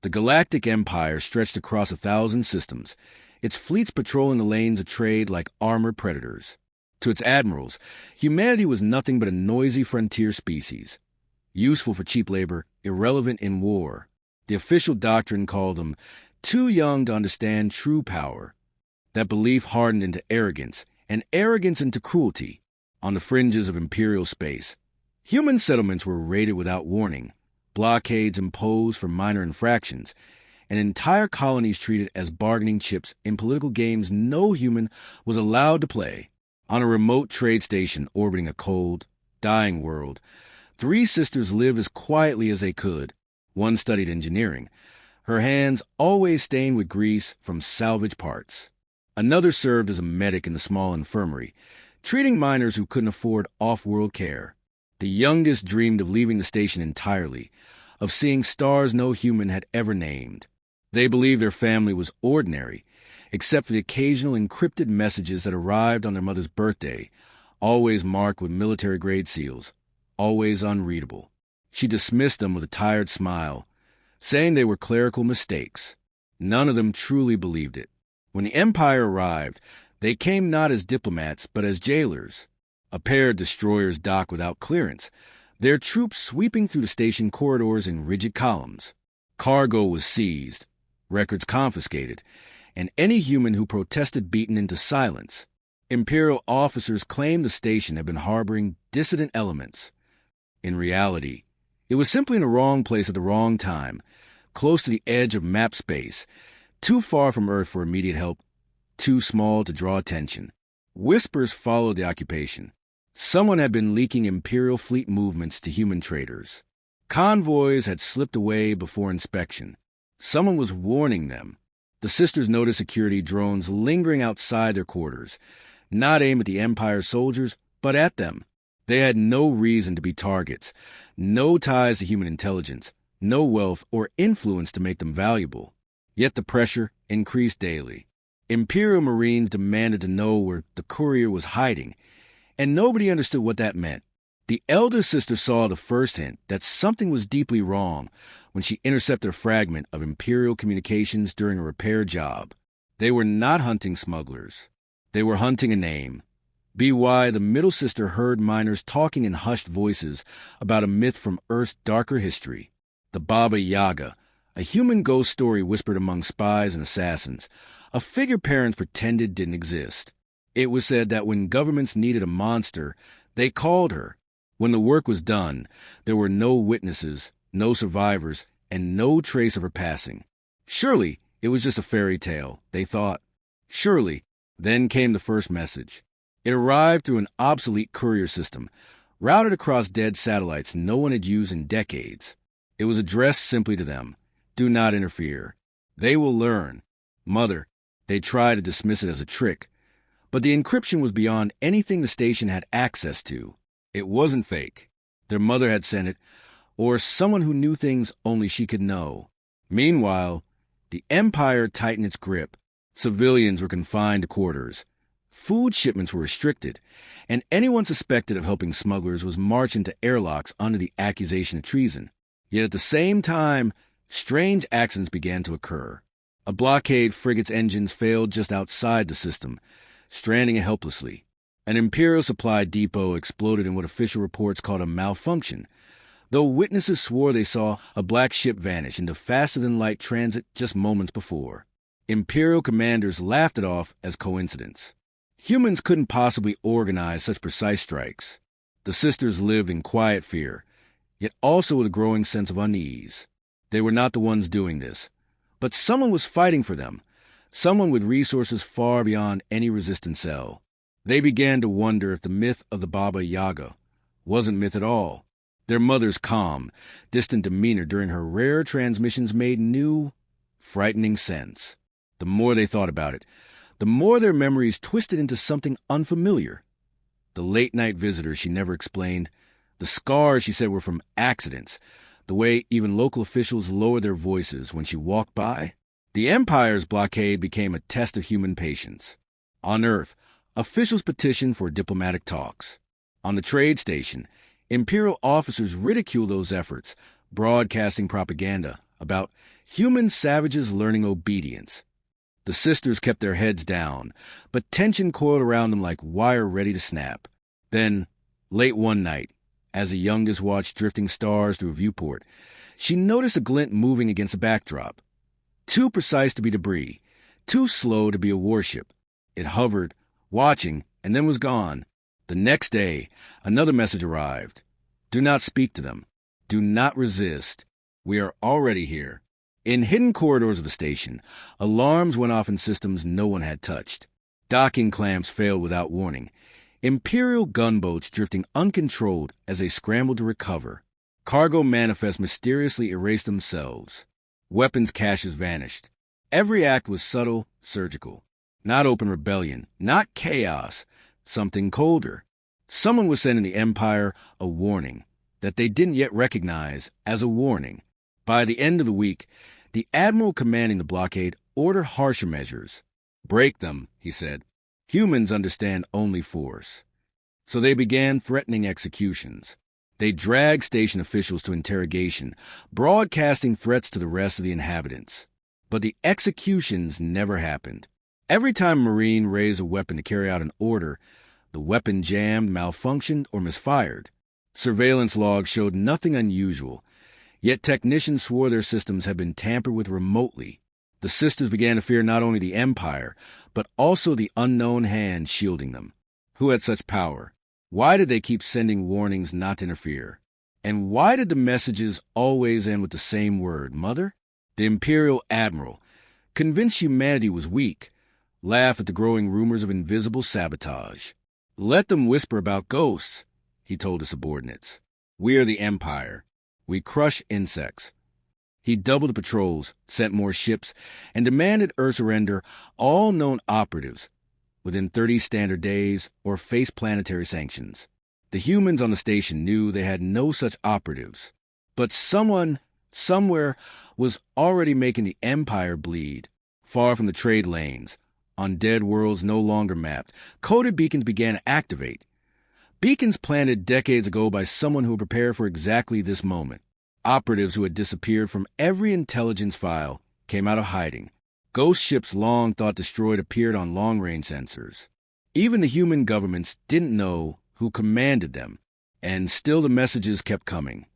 The Galactic Empire stretched across 1,000 systems, its fleets patrolling the lanes of trade like armored predators. To its admirals, humanity was nothing but a noisy frontier species, useful for cheap labor, irrelevant in war. The official doctrine called them too young to understand true power. That belief hardened into arrogance, and arrogance into cruelty. On the fringes of Imperial space, human settlements were raided without warning, blockades imposed for minor infractions, and entire colonies treated as bargaining chips in political games no human was allowed to play. On a remote trade station orbiting a cold, dying world, 3 sisters lived as quietly as they could. One studied engineering, her hands always stained with grease from salvage parts. Another served as a medic in the small infirmary, treating miners who couldn't afford off-world care. The youngest dreamed of leaving the station entirely, of seeing stars no human had ever named. They believed their family was ordinary, except for the occasional encrypted messages that arrived on their mother's birthday, always marked with military-grade seals, always unreadable. She dismissed them with a tired smile, saying they were clerical mistakes. None of them truly believed it. When the Empire arrived, they came not as diplomats, but as jailers. A pair of destroyers docked without clearance, their troops sweeping through the station corridors in rigid columns. Cargo was seized, records confiscated, and any human who protested beaten into silence. Imperial officers claimed the station had been harboring dissident elements. In reality, it was simply in the wrong place at the wrong time, close to the edge of map space, too far from Earth for immediate help, too small to draw attention. Whispers followed the occupation. Someone had been leaking Imperial fleet movements to human traders. Convoys had slipped away before inspection. Someone was warning them. The sisters noticed security drones lingering outside their quarters, not aimed at the Empire's soldiers, but at them. They had no reason to be targets, no ties to human intelligence, no wealth or influence to make them valuable. Yet the pressure increased daily. Imperial Marines demanded to know where the courier was hiding, and nobody understood what that meant. The eldest sister saw the first hint that something was deeply wrong when she intercepted a fragment of Imperial communications during a repair job. They were not hunting smugglers. They were hunting a name. BY, the middle sister, heard miners talking in hushed voices about a myth from Earth's darker history. The Baba Yaga, a human ghost story whispered among spies and assassins, a figure parents pretended didn't exist. It was said that when governments needed a monster, they called her. When the work was done, there were no witnesses, no survivors, and no trace of her passing. Surely it was just a fairy tale, they thought. Surely. Then came the first message. It arrived through an obsolete courier system, routed across dead satellites no one had used in decades. It was addressed simply to them. Do not interfere. They will learn. Mother. They tried to dismiss it as a trick, but the encryption was beyond anything the station had access to. It wasn't fake. Their mother had sent it, or someone who knew things only she could know. Meanwhile, the Empire tightened its grip. Civilians were confined to quarters. Food shipments were restricted, and anyone suspected of helping smugglers was marched into airlocks under the accusation of treason. Yet at the same time, strange accidents began to occur. A blockade frigate's engines failed just outside the system, stranding it helplessly. An Imperial supply depot exploded in what official reports called a malfunction, though witnesses swore they saw a black ship vanish into faster-than-light transit just moments before. Imperial commanders laughed it off as coincidence. Humans couldn't possibly organize such precise strikes. The sisters lived in quiet fear, yet also with a growing sense of unease. They were not the ones doing this, but someone was fighting for them, someone with resources far beyond any resistant cell. They began to wonder if the myth of the Baba Yaga wasn't myth at all. Their mother's calm, distant demeanor during her rare transmissions made new, frightening sense. The more they thought about it, the more their memories twisted into something unfamiliar. The late-night visitors she never explained, the scars she said were from accidents, the way even local officials lowered their voices when she walked by. The Empire's blockade became a test of human patience. On Earth, officials petitioned for diplomatic talks. On the trade station, Imperial officers ridiculed those efforts, broadcasting propaganda about Human savages learning obedience. The sisters kept their heads down, but tension coiled around them like wire ready to snap. Then, late one night, as the youngest watched drifting stars through a viewport, she noticed a glint moving against a backdrop. Too precise to be debris, too slow to be a warship. It hovered, watching, and then was gone. The next day, another message arrived. Do not speak to them. Do not resist. We are already here. In hidden corridors of the station, alarms went off in systems no one had touched. Docking clamps failed without warning. Imperial gunboats drifting uncontrolled as they scrambled to recover. Cargo manifests mysteriously erased themselves. Weapons caches vanished. Every act was subtle, surgical. Not open rebellion, not chaos, something colder. Someone was sending the Empire a warning that they didn't yet recognize as a warning. By the end of the week, the admiral commanding the blockade ordered harsher measures. Break them, he said. Humans understand only force. So they began threatening executions. They dragged station officials to interrogation, broadcasting threats to the rest of the inhabitants. But the executions never happened. Every time a Marine raised a weapon to carry out an order, the weapon jammed, malfunctioned, or misfired. Surveillance logs showed nothing unusual, yet technicians swore their systems had been tampered with remotely. The sisters began to fear not only the Empire, but also the unknown hand shielding them. Who had such power? Why did they keep sending warnings not to interfere? And why did the messages always end with the same word, Mother? The Imperial Admiral, convinced humanity was weak, laughed at the growing rumors of invisible sabotage. Let them whisper about ghosts, he told his subordinates. We are the Empire. We crush insects. He doubled the patrols, sent more ships, and demanded Earth surrender all known operatives within 30 standard days or face planetary sanctions. The humans on the station knew they had no such operatives. But someone, somewhere, was already making the Empire bleed. Far from the trade lanes, on dead worlds no longer mapped, coded beacons began to activate. Beacons planted decades ago by someone who prepared for exactly this moment. Operatives who had disappeared from every intelligence file came out of hiding. Ghost ships long thought destroyed appeared on long-range sensors. Even the human governments didn't know who commanded them, and still the messages kept coming.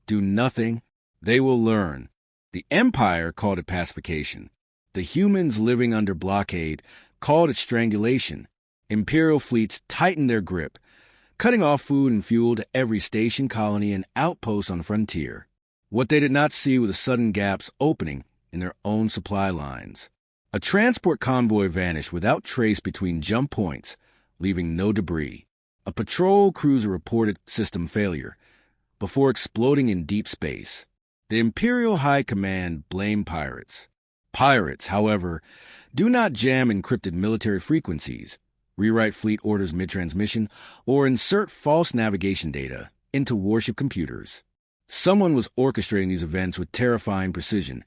Do nothing, they will learn. The Empire called it pacification. The humans living under blockade called it strangulation. Imperial fleets tightened their grip, cutting off food and fuel to every station, colony, and outpost on the frontier. What they did not see were the sudden gaps opening in their own supply lines. A transport convoy vanished without trace between jump points, leaving no debris. A patrol cruiser reported system failure before exploding in deep space. The Imperial High Command blamed pirates. Pirates, however, do not jam encrypted military frequencies, rewrite fleet orders mid-transmission, or insert false navigation data into warship computers. Someone was orchestrating these events with terrifying precision,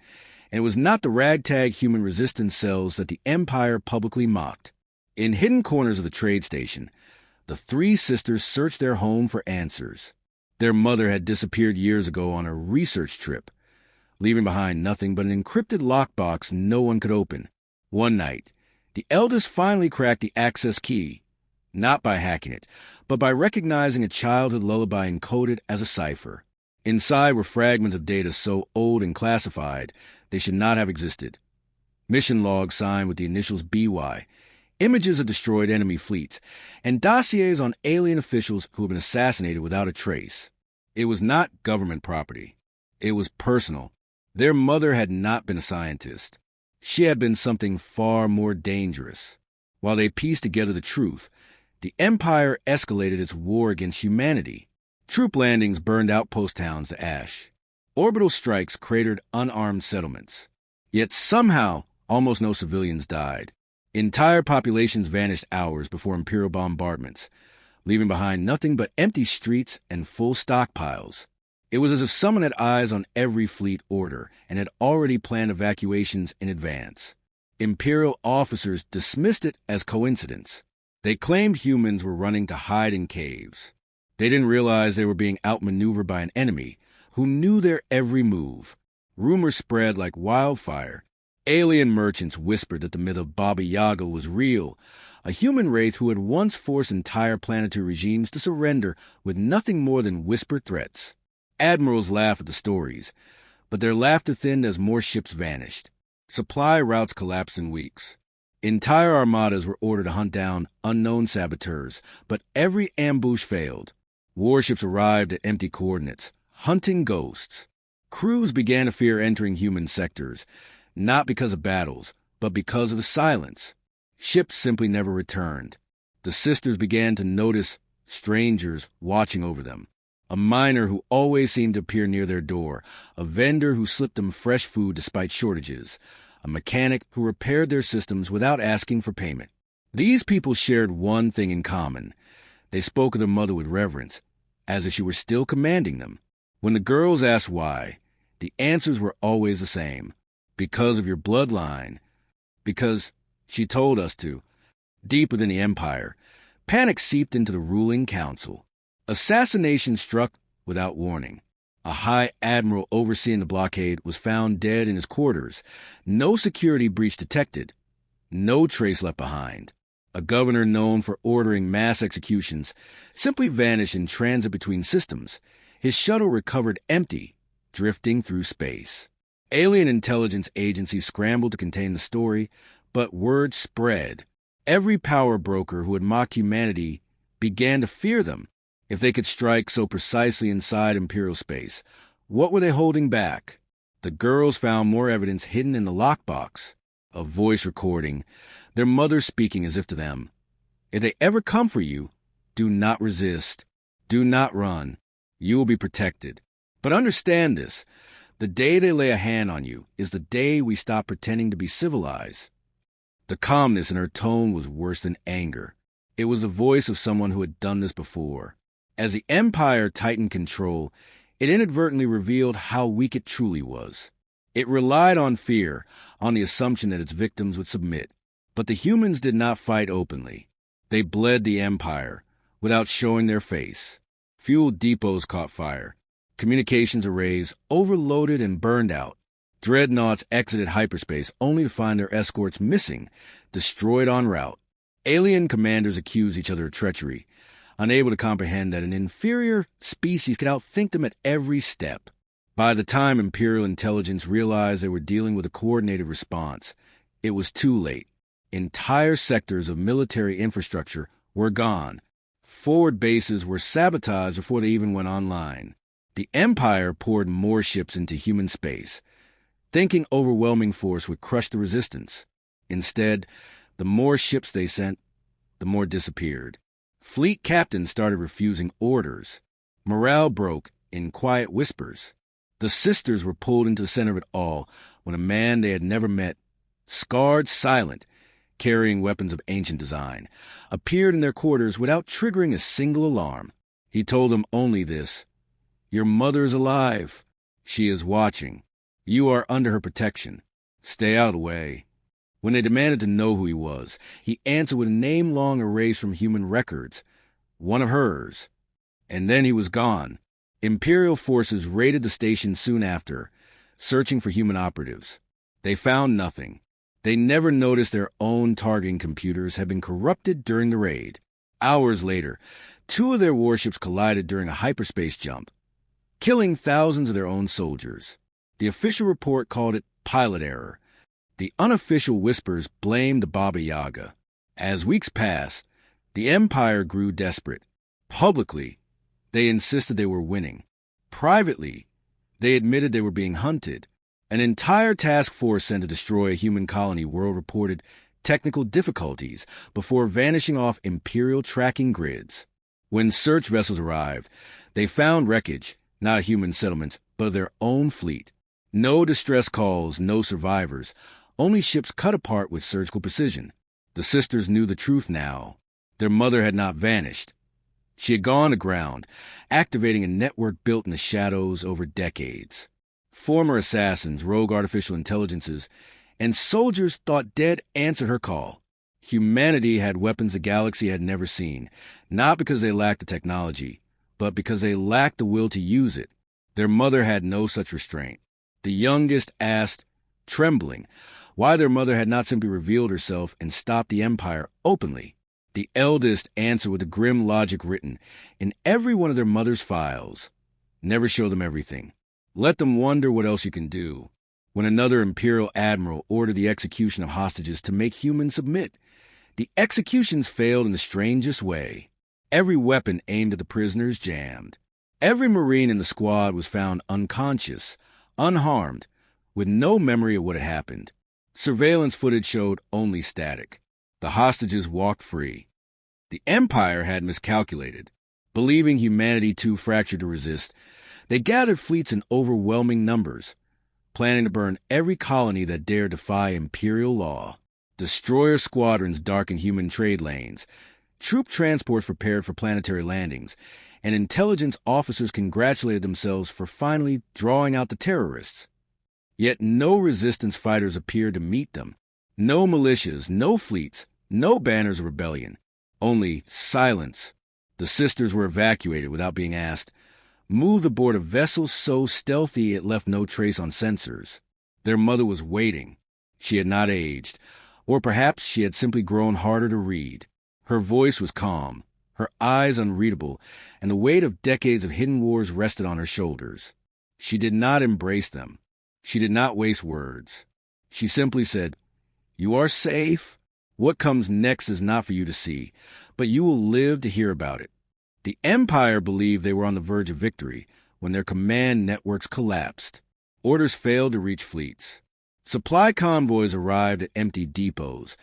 and it was not the ragtag human resistance cells that the Empire publicly mocked. In hidden corners of the trade station, the three sisters searched their home for answers. Their mother had disappeared years ago on a research trip, leaving behind nothing but an encrypted lockbox no one could open. One night, the eldest finally cracked the access key, not by hacking it, but by recognizing a childhood lullaby encoded as a cipher. Inside were fragments of data so old and classified they should not have existed. Mission logs signed with the initials BY, images of destroyed enemy fleets, and dossiers on alien officials who had been assassinated without a trace. It was not government property. It was personal. Their mother had not been a scientist. She had been something far more dangerous. While they pieced together the truth, the Empire escalated its war against humanity. Troop landings burned outpost towns to ash. Orbital strikes cratered unarmed settlements. Yet somehow, almost no civilians died. Entire populations vanished hours before Imperial bombardments, leaving behind nothing but empty streets and full stockpiles. It was as if someone had eyes on every fleet order and had already planned evacuations in advance. Imperial officers dismissed it as coincidence. They claimed humans were running to hide in caves. They didn't realize they were being outmaneuvered by an enemy who knew their every move. Rumors spread like wildfire. Alien merchants whispered that the myth of Baba Yaga was real, a human wraith who had once forced entire planetary regimes to surrender with nothing more than whispered threats. Admirals laughed at the stories, but their laughter thinned as more ships vanished. Supply routes collapsed in weeks. Entire armadas were ordered to hunt down unknown saboteurs, but every ambush failed. Warships arrived at empty coordinates, hunting ghosts. Crews began to fear entering human sectors, not because of battles, but because of the silence. Ships simply never returned. The sisters began to notice strangers watching over them. A miner who always seemed to appear near their door, a vendor who slipped them fresh food despite shortages, a mechanic who repaired their systems without asking for payment. These people shared one thing in common. They spoke of their mother with reverence, as if she were still commanding them. When the girls asked why, the answers were always the same. Because of your bloodline. Because she told us to. Deep within the Empire, panic seeped into the ruling council. Assassination struck without warning. A high admiral overseeing the blockade was found dead in his quarters. No security breach detected. No trace left behind. A governor known for ordering mass executions simply vanished in transit between systems. His shuttle recovered empty, drifting through space. Alien intelligence agencies scrambled to contain the story, but word spread. Every power broker who had mocked humanity began to fear them. If they could strike so precisely inside Imperial space, what were they holding back? The girls found more evidence hidden in the lockbox. A voice recording, their mother speaking as if to them. If they ever come for you, do not resist. Do not run. You will be protected. But understand this. The day they lay a hand on you is the day we stop pretending to be civilized. The calmness in her tone was worse than anger. It was the voice of someone who had done this before. As the Empire tightened control, it inadvertently revealed how weak it truly was. It relied on fear, on the assumption that its victims would submit. But the humans did not fight openly. They bled the Empire, without showing their face. Fuel depots caught fire. Communications arrays overloaded and burned out. Dreadnoughts exited hyperspace only to find their escorts missing, destroyed en route. Alien commanders accused each other of treachery, unable to comprehend that an inferior species could outthink them at every step. By the time Imperial intelligence realized they were dealing with a coordinated response, it was too late. Entire sectors of military infrastructure were gone. Forward bases were sabotaged before they even went online. The Empire poured more ships into human space, thinking overwhelming force would crush the resistance. Instead, the more ships they sent, the more disappeared. Fleet captains started refusing orders. Morale broke in quiet whispers. The sisters were pulled into the center of it all when a man they had never met, scarred, silent, carrying weapons of ancient design, appeared in their quarters without triggering a single alarm. He told them only this: "Your mother is alive. She is watching. You are under her protection. Stay out of the way." When they demanded to know who he was, he answered with a name long erased from human records, one of hers. And then he was gone. Imperial forces raided the station soon after, searching for human operatives. They found nothing. They never noticed their own targeting computers had been corrupted during the raid. Hours later, 2 of their warships collided during a hyperspace jump, killing thousands of their own soldiers. The official report called it pilot error. The unofficial whispers blamed the Baba Yaga. As weeks passed, the Empire grew desperate. Publicly, they insisted they were winning. Privately, they admitted they were being hunted. An entire task force sent to destroy a human colony world reported technical difficulties before vanishing off Imperial tracking grids. When search vessels arrived, they found wreckage, not human settlements, but of their own fleet. No distress calls, no survivors, only ships cut apart with surgical precision. The sisters knew the truth now. Their mother had not vanished. She had gone aground, activating a network built in the shadows over decades. Former assassins, rogue artificial intelligences, and soldiers thought dead answered her call. Humanity had weapons the galaxy had never seen, not because they lacked the technology, but because they lacked the will to use it. Their mother had no such restraint. The youngest asked, trembling, why their mother had not simply revealed herself and stopped the Empire openly. The eldest answered with a grim logic written in every one of their mother's files. Never show them everything. Let them wonder what else you can do. When another Imperial admiral ordered the execution of hostages to make humans submit, the executions failed in the strangest way. Every weapon aimed at the prisoners jammed. Every Marine in the squad was found unconscious, unharmed, with no memory of what had happened. Surveillance footage showed only static. The hostages walked free. The Empire had miscalculated. Believing humanity too fractured to resist, they gathered fleets in overwhelming numbers, planning to burn every colony that dared defy Imperial law. Destroyer squadrons darkened human trade lanes, troop transports prepared for planetary landings, and intelligence officers congratulated themselves for finally drawing out the terrorists. Yet no resistance fighters appeared to meet them. No militias, no fleets, no banners of rebellion. Only silence. The sisters were evacuated without being asked, moved aboard a vessel so stealthy it left no trace on sensors. Their mother was waiting. She had not aged, or perhaps she had simply grown harder to read. Her voice was calm, her eyes unreadable, and the weight of decades of hidden wars rested on her shoulders. She did not embrace them. She did not waste words. She simply said, "You are safe. What comes next is not for you to see, but you will live to hear about it." The Empire believed they were on the verge of victory when their command networks collapsed. Orders failed to reach fleets. Supply convoys arrived at empty depots,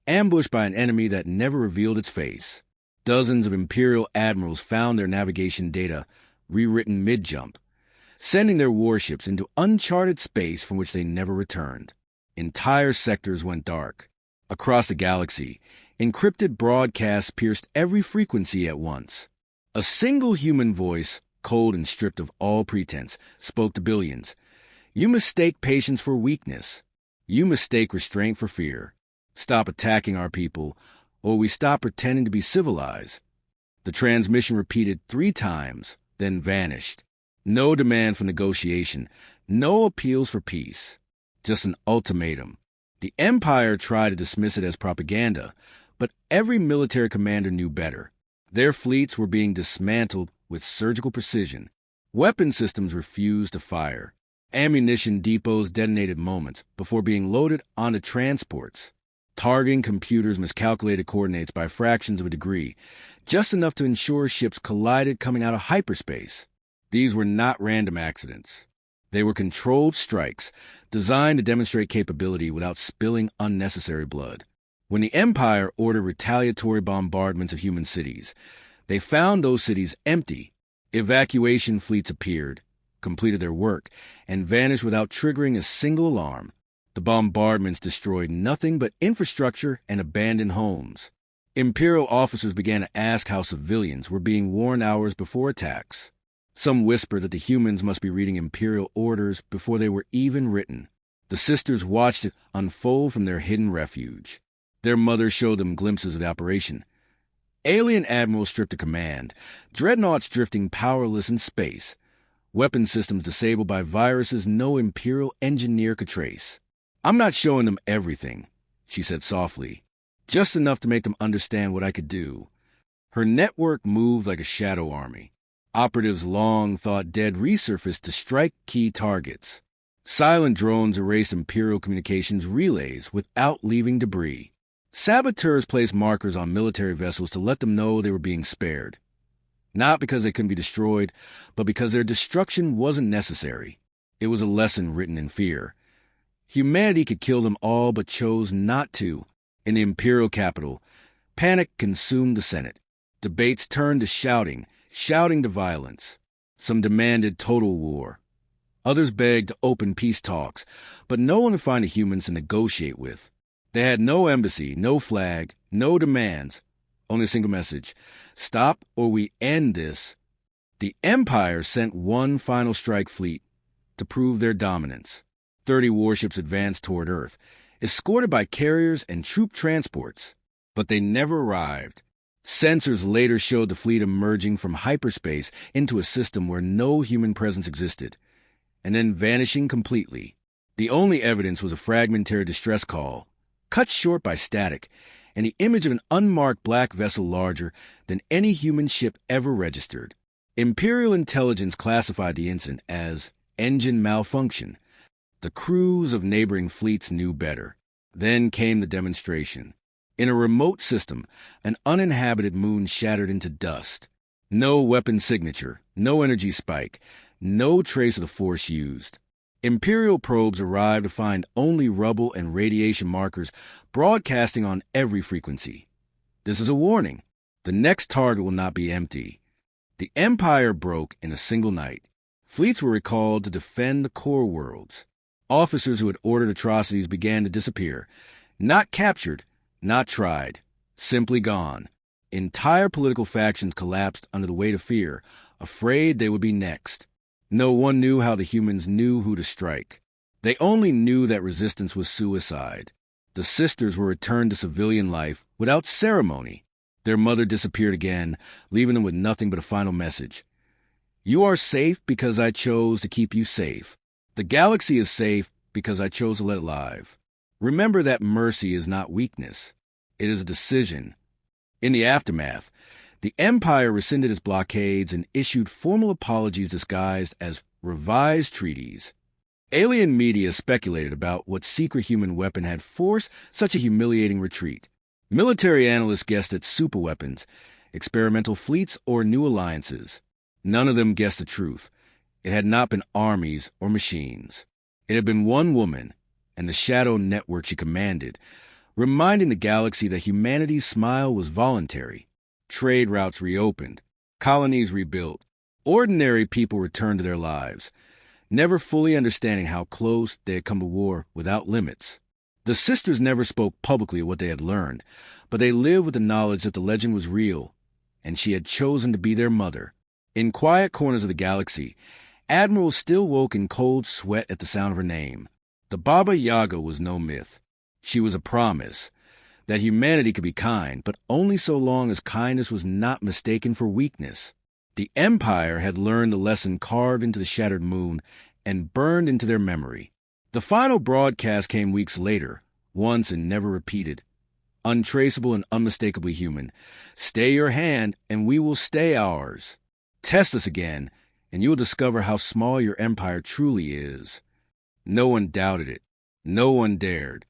ambushed by an enemy that never revealed its face. Dozens of Imperial admirals found their navigation data rewritten mid-jump, sending their warships into uncharted space from which they never returned. Entire sectors went dark. Across the galaxy, encrypted broadcasts pierced every frequency at once. A single human voice, cold and stripped of all pretense, spoke to billions. "You mistake patience for weakness. You mistake restraint for fear. Stop attacking our people, or we stop pretending to be civilized." The transmission repeated 3 times, then vanished. No demand for negotiation, no appeals for peace. Just an ultimatum. The Empire tried to dismiss it as propaganda, but every military commander knew better. Their fleets were being dismantled with surgical precision. Weapon systems refused to fire. Ammunition depots detonated moments before being loaded onto transports. Targeting computers miscalculated coordinates by fractions of a degree, just enough to ensure ships collided coming out of hyperspace. These were not random accidents. They were controlled strikes, designed to demonstrate capability without spilling unnecessary blood. When the Empire ordered retaliatory bombardments of human cities, they found those cities empty. Evacuation fleets appeared, completed their work, and vanished without triggering a single alarm. The bombardments destroyed nothing but infrastructure and abandoned homes. Imperial officers began to ask how civilians were being warned hours before attacks. Some whispered that the humans must be reading Imperial orders before they were even written. The sisters watched it unfold from their hidden refuge. Their mother showed them glimpses of the operation. Alien admirals stripped of command, dreadnoughts drifting powerless in space, weapon systems disabled by viruses no Imperial engineer could trace. "I'm not showing them everything," she said softly, "just enough to make them understand what I could do." Her network moved like a shadow army. Operatives long thought dead resurfaced to strike key targets. Silent drones erased Imperial communications relays without leaving debris. Saboteurs placed markers on military vessels to let them know they were being spared. Not because they couldn't be destroyed, but because their destruction wasn't necessary. It was a lesson written in fear. Humanity could kill them all but chose not to. In the Imperial capital, panic consumed the Senate. Debates turned to shouting to violence. Some demanded total war. Others begged to open peace talks, but no one would find the humans to negotiate with. They had no embassy, no flag, no demands, only a single message: stop or we end this. The Empire sent one final strike fleet to prove their dominance. 30 warships advanced toward Earth, escorted by carriers and troop transports, but they never arrived. Sensors later showed the fleet emerging from hyperspace into a system where no human presence existed. and then vanishing completely. The only evidence was a fragmentary distress call, cut short by static, and the image of an unmarked black vessel larger than any human ship ever registered. Imperial intelligence classified the incident as engine malfunction. The crews of neighboring fleets knew better. Then came the demonstration. In a remote system, an uninhabited moon shattered into dust. No weapon signature, no energy spike, no trace of the force used. Imperial probes arrived to find only rubble and radiation markers broadcasting on every frequency. This is a warning. The next target will not be empty. The Empire broke in a single night. Fleets were recalled to defend the core worlds. Officers who had ordered atrocities began to disappear. Not captured, not tried, simply gone. Entire political factions collapsed under the weight of fear, afraid they would be next. No one knew how the humans knew who to strike. They only knew that resistance was suicide. The sisters were returned to civilian life without ceremony. Their mother disappeared again, leaving them with nothing but a final message. You are safe because I chose to keep you safe. The galaxy is safe because I chose to let it live. Remember that mercy is not weakness. It is a decision. In the aftermath, the Empire rescinded its blockades and issued formal apologies disguised as revised treaties. Alien media speculated about what secret human weapon had forced such a humiliating retreat. Military analysts guessed at superweapons, experimental fleets, or new alliances. None of them guessed the truth. It had not been armies or machines. It had been one woman and the shadow network she commanded, reminding the galaxy that humanity's smile was voluntary. Trade routes reopened, colonies rebuilt, ordinary people returned to their lives, never fully understanding how close they had come to war without limits. The sisters never spoke publicly of what they had learned, but they lived with the knowledge that the legend was real, and she had chosen to be their mother. In quiet corners of the galaxy, admirals still woke in cold sweat at the sound of her name. The Baba Yaga was no myth. She was a promise that humanity could be kind, but only so long as kindness was not mistaken for weakness. The Empire had learned the lesson carved into the shattered moon and burned into their memory. The final broadcast came weeks later, once and never repeated. Untraceable and unmistakably human. Stay your hand, and we will stay ours. Test us again, and you will discover how small your empire truly is. No one doubted it. No one dared.